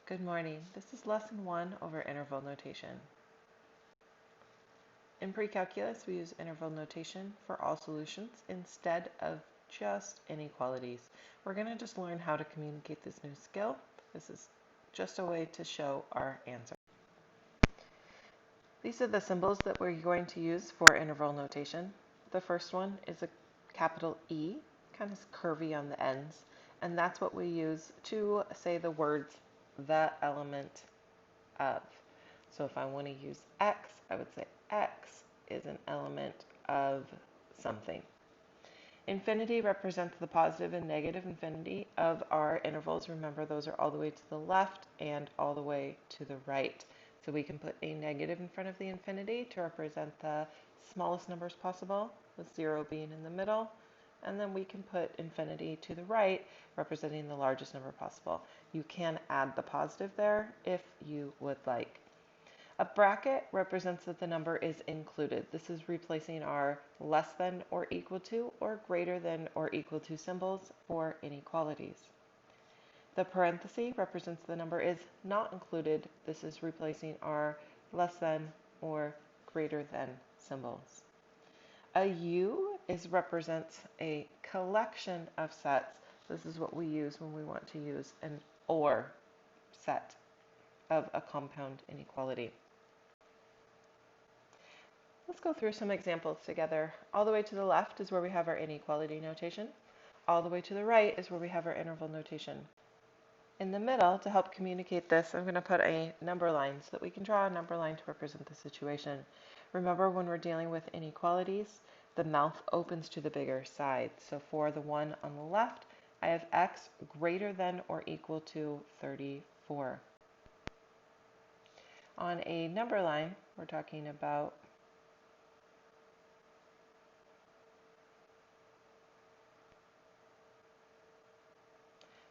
Good morning. This is lesson 1 over interval notation. In pre-calculus, we use interval notation for all solutions instead of just inequalities. We're going to just learn how to communicate this new skill. This is just a way to show our answer. These are the symbols that we're going to use for interval notation. The first one is a capital E, kind of curvy on the ends, and that's what we use to say the words the element of. So if I want to use x, I would say x is an element of something. Infinity represents the positive and negative infinity of our intervals. Remember, those are all the way to the left and all the way to the right. So we can put a negative in front of the infinity to represent the smallest numbers possible, with 0 being in the middle. And then we can put infinity to the right, representing the largest number possible. You can add the positive there if you would like. A bracket represents that the number is included. This is replacing our less than or equal to or greater than or equal to symbols for inequalities. The parenthesis represents the number is not included. This is replacing our less than or greater than symbols. A U represents a collection of sets. This is what we use when we want to use an OR set of a compound inequality. Let's go through some examples together. All the way to the left is where we have our inequality notation. All the way to the right is where we have our interval notation. In the middle, to help communicate this, I'm going to put a number line so that we can draw a number line to represent the situation. Remember, when we're dealing with inequalities, the mouth opens to the bigger side. So for the one on the left, I have x greater than or equal to 34. On a number line, we're talking about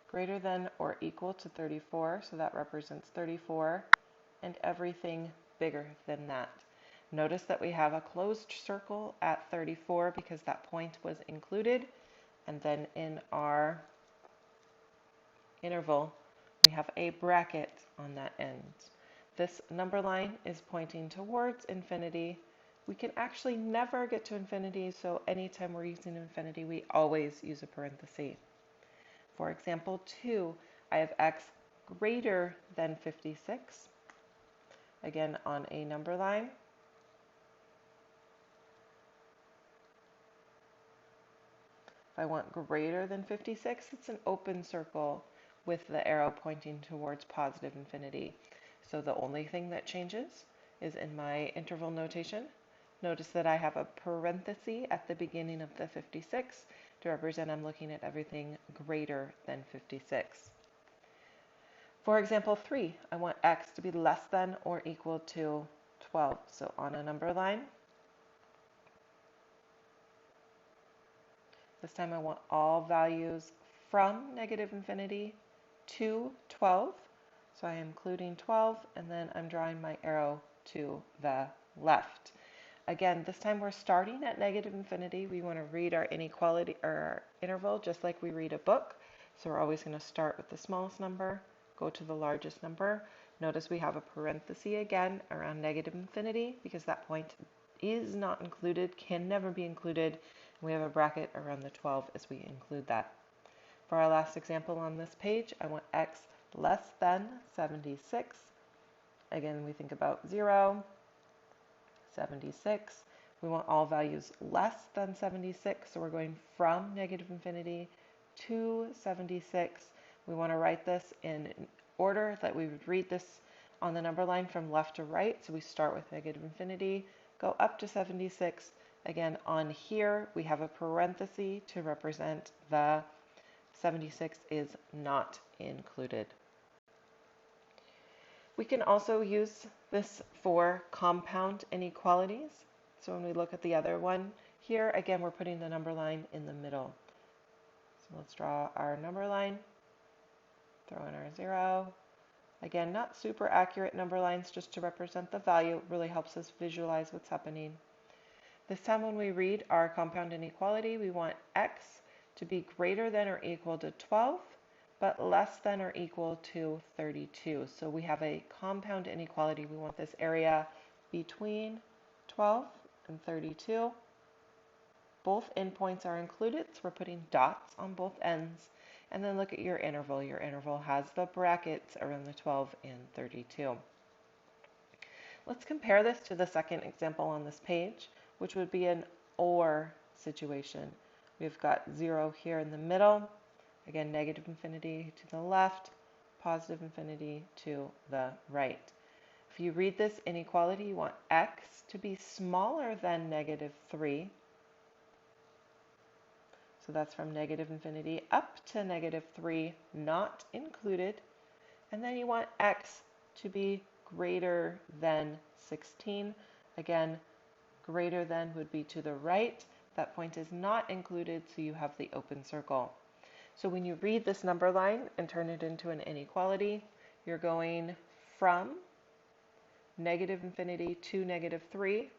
greater than or equal to 34, so that represents 34, and everything bigger than that. Notice that we have a closed circle at 34 because that point was included, and then in our interval, we have a bracket on that end. This number line is pointing towards infinity. We can actually never get to infinity, so anytime we're using infinity, we always use a parenthesis. For example 2, I have x greater than 56. Again, on a number line. If I want greater than 56, it's an open circle with the arrow pointing towards positive infinity. So the only thing that changes is in my interval notation. Notice that I have a parenthesis at the beginning of the 56 to represent I'm looking at everything greater than 56. For example 3, I want x to be less than or equal to 12. So on a number line, this time I want all values from negative infinity to 12. So I am including 12, and then I'm drawing my arrow to the left. Again, this time we're starting at negative infinity. We want to read our inequality or our interval just like we read a book. So we're always going to start with the smallest number, go to the largest number. Notice we have a parenthesis again around negative infinity because that point is not included, can never be included. We have a bracket around the 12 as we include that. For our last example on this page, I want x less than 76. Again, we think about 0, 76. We want all values less than 76, so we're going from negative infinity to 76. We want to write this in order that we would read this on the number line from left to right. So we start with negative infinity, go up to 76. Again, on here, we have a parenthesis to represent the 76 is not included. We can also use this for compound inequalities. So when we look at the other one here, again, we're putting the number line in the middle. So let's draw our number line, throw in our 0. Again, not super accurate number lines, just to represent the value. It really helps us visualize what's happening. This time when we read our compound inequality, we want x to be greater than or equal to 12. but less than or equal to 32. So we have a compound inequality. We want this area between 12 and 32. Both endpoints are included, so we're putting dots on both ends. And then look at your interval. Your interval has the brackets around the 12 and 32. Let's compare this to the second example on this page, which would be an OR situation. We've got 0 here in the middle. Again, negative infinity to the left, positive infinity to the right. If you read this inequality, you want x to be smaller than negative 3. So that's from negative infinity up to negative 3, not included. And then you want x to be greater than 16. Again, greater than would be to the right. That point is not included, so you have the open circle. So when you read this number line and turn it into an inequality, you're going from negative infinity to negative 3.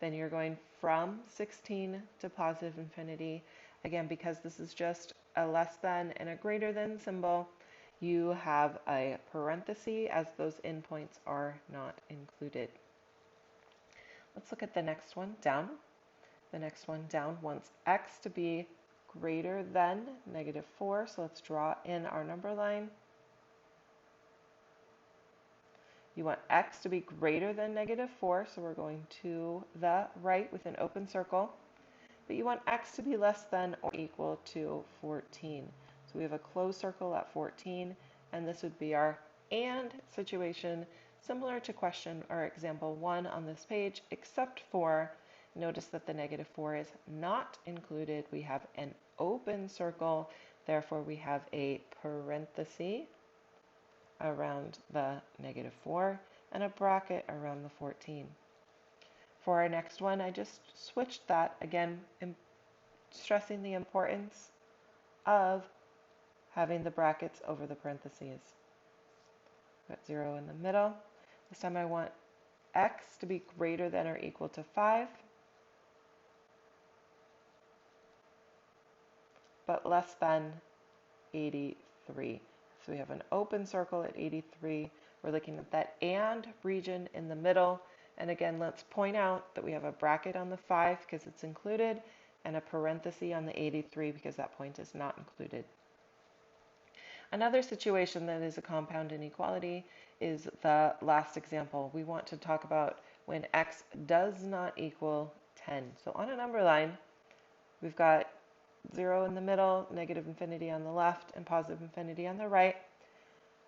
Then you're going from 16 to positive infinity. Again, because this is just a less than and a greater than symbol, you have a parenthesis as those endpoints are not included. Let's look at the next one down. The next one down wants x to be greater than negative 4. So let's draw in our number line. You want x to be greater than negative 4, so we're going to the right with an open circle. But you want x to be less than or equal to 14. So we have a closed circle at 14, and this would be our AND situation, similar to question or example 1 on this page, except for notice that the negative 4 is not included. We have an open circle, therefore we have a parenthesis around the negative 4 and a bracket around the 14. For our next one, I just switched that, again, stressing the importance of having the brackets over the parentheses. Got 0 in the middle. This time I want x to be greater than or equal to 5, but less than 83. So we have an open circle at 83. We're looking at that AND region in the middle. And again, let's point out that we have a bracket on the 5 because it's included, and a parenthesis on the 83 because that point is not included. Another situation that is a compound inequality is the last example. We want to talk about when x does not equal 10. So on a number line, we've got 0 in the middle, negative infinity on the left, and positive infinity on the right.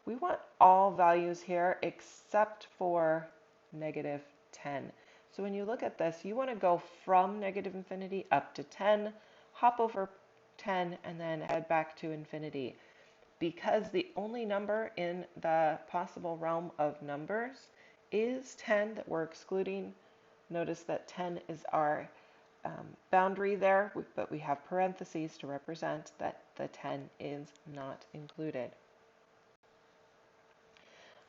We want all values here except for negative 10. So when you look at this, you want to go from negative infinity up to 10, hop over 10, and then head back to infinity. Because the only number in the possible realm of numbers is 10 that we're excluding, notice that 10 is our boundary there, but we have parentheses to represent that the 10 is not included.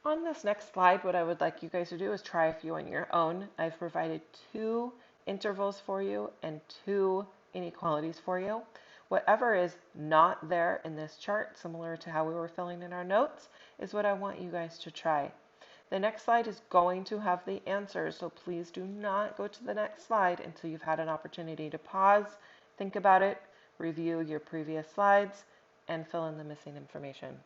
On this next slide, what I would like you guys to do is try a few on your own. I've provided 2 intervals for you and 2 inequalities for you. Whatever is not there in this chart, similar to how we were filling in our notes, is what I want you guys to try. The next slide is going to have the answers, so please do not go to the next slide until you've had an opportunity to pause, think about it, review your previous slides, and fill in the missing information.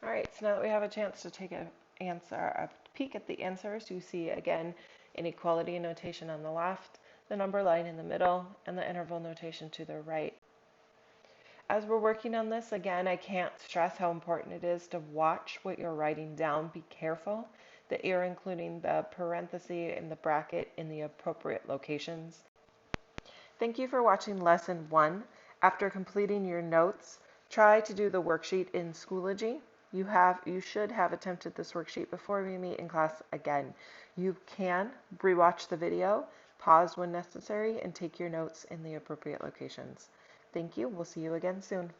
All right, so now that we have a chance to take a peek at the answers, you see again inequality notation on the left, the number line in the middle, and the interval notation to the right. As we're working on this, again, I can't stress how important it is to watch what you're writing down. Be careful that you're including the parenthesis and the bracket in the appropriate locations. Thank you for watching Lesson 1. After completing your notes, try to do the worksheet in Schoology. You should have attempted this worksheet before we meet in class again. You can rewatch the video, pause when necessary, and take your notes in the appropriate locations. Thank you. We'll see you again soon.